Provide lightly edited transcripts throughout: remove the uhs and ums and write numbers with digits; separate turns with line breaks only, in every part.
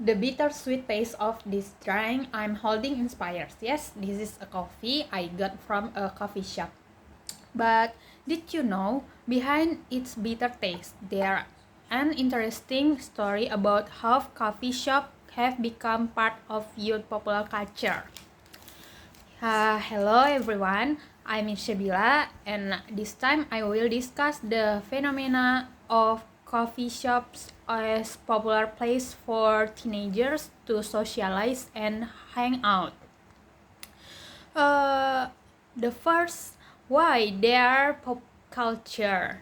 The bittersweet taste of this drink I'm holding inspires. Yes, this is a coffee I got from a coffee shop. But did you know, behind its bitter taste, there an interesting story about how coffee shops have become part of youth popular culture. Hello everyone, I'm Shabila, and this time I will discuss the phenomena of coffee shops as popular place for teenagers to socialize and hang out. Uh, the first, why they are pop culture.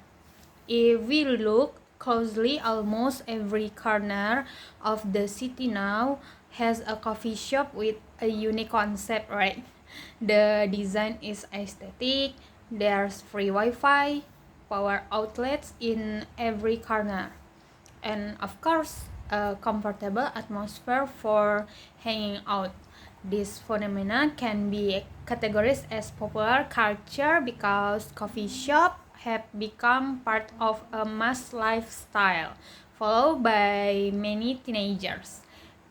If we look closely, almost every corner of the city now has a coffee shop with a unique concept, right? The design is aesthetic, there's free Wi-Fi, power outlets in every corner, and of course, a comfortable atmosphere for hanging out. This phenomena can be categorized as popular culture because coffee shops have become part of a mass lifestyle, followed by many teenagers.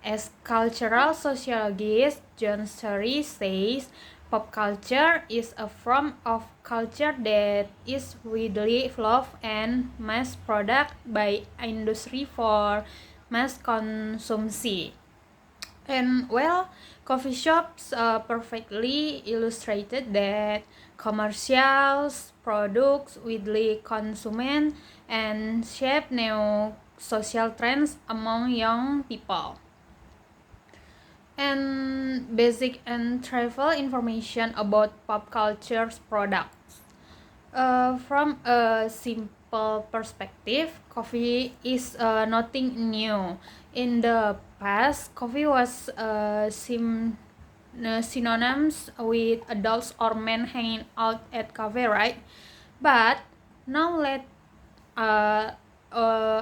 As cultural sociologist John Surrey says, pop culture is a form of culture that is widely loved and mass produced by industry for mass consumption. And well, coffee shops perfectly illustrated that commercials, products widely consumed, and shape new social trends among young people. And basic and travel information about pop culture's products. From a simple perspective, coffee is nothing new. In the past, coffee was synonymous with adults or men hanging out at cafe, right? But now uh,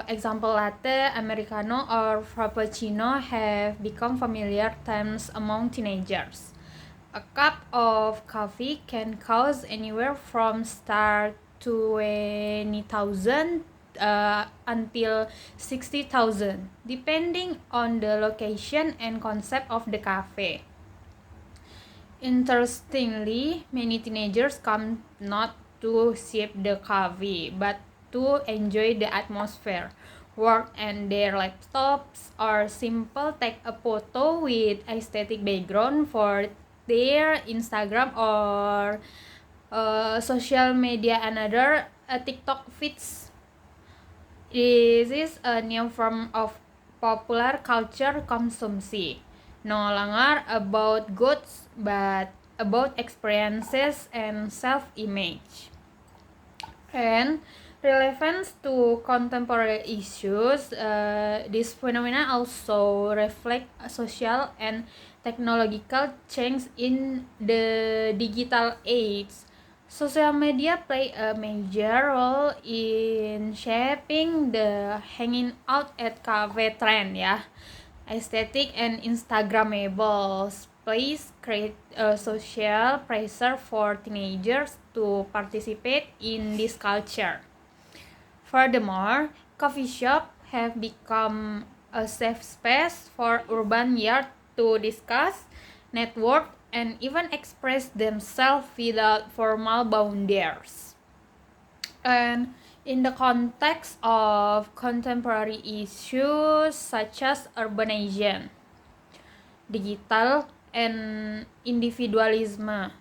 example latte, americano, or frappuccino have become familiar terms among teenagers. A cup of coffee can cost anywhere from start 20,000 until 60,000, depending on the location and concept of the cafe. Interestingly, many teenagers come not to sip the coffee, but to enjoy the atmosphere, work and their laptops, or simple take a photo with aesthetic background for their Instagram or social media. Another TikTok feeds. This is a new form of popular culture consumption, no longer about goods but about experiences and self-image. And relevance to contemporary issues, this phenomena also reflect social and technological change in the digital age. Social media play a major role in shaping the hanging out at cafe trend, ya. Aesthetic and Instagrammable space create a social pressure for teenagers to participate in this culture. Furthermore, coffee shops have become a safe space for urban youth to discuss, network, and even express themselves without formal boundaries. And in the context of contemporary issues such as urbanization, digital, and individualism,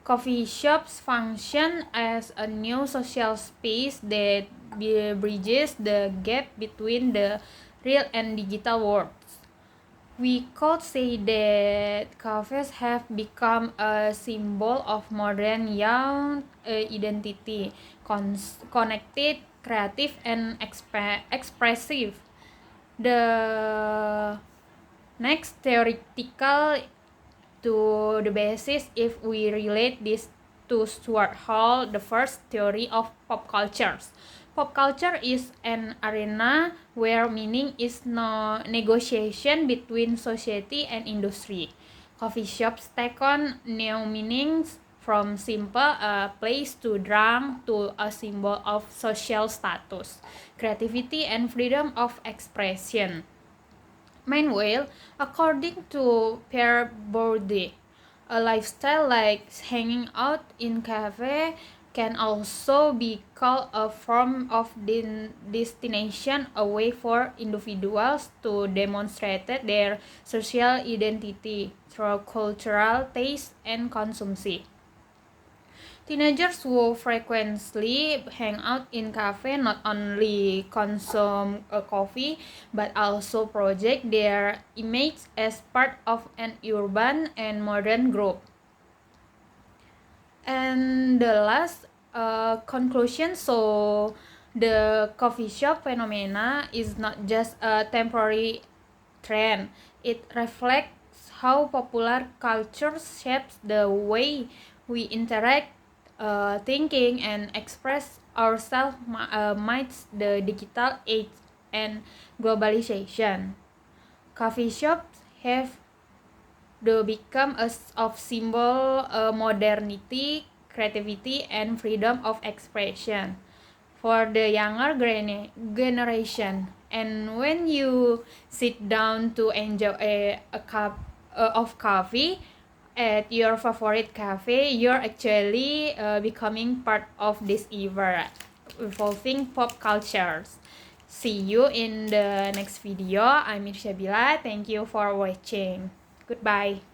coffee shops function as a new social space that bridges the gap between the real and digital worlds. We could say that cafes have become a symbol of modern young identity, connected, creative, and expressive. The next theoretical to the basis if we relate this to Stuart Hall, the first theory of pop cultures. Pop culture is an arena where meaning is no negotiation between society and industry. Coffee shops take on new meanings from simple a place to drunk to a symbol of social status, creativity, and freedom of expression. Meanwhile, according to Pierre Bourdieu, a lifestyle like hanging out in cafe can also be called a form of destination, a way for individuals to demonstrate their social identity through cultural taste and consumption. Teenagers who frequently hang out in cafe not only consume coffee but also project their image as part of an urban and modern group. And the last conclusion, so the coffee shop phenomena is not just a temporary trend. It reflects how popular culture shapes the way we interact, thinking, and express ourselves amidst the digital age and globalization. Coffee shops have become of symbol modernity, creativity, and freedom of expression for the younger generation. And when you sit down to enjoy a cup of coffee at your favorite cafe, you're actually becoming part of this evolving pop cultures. See you in the next video. I'm Irshabila. Thank you for watching. Goodbye.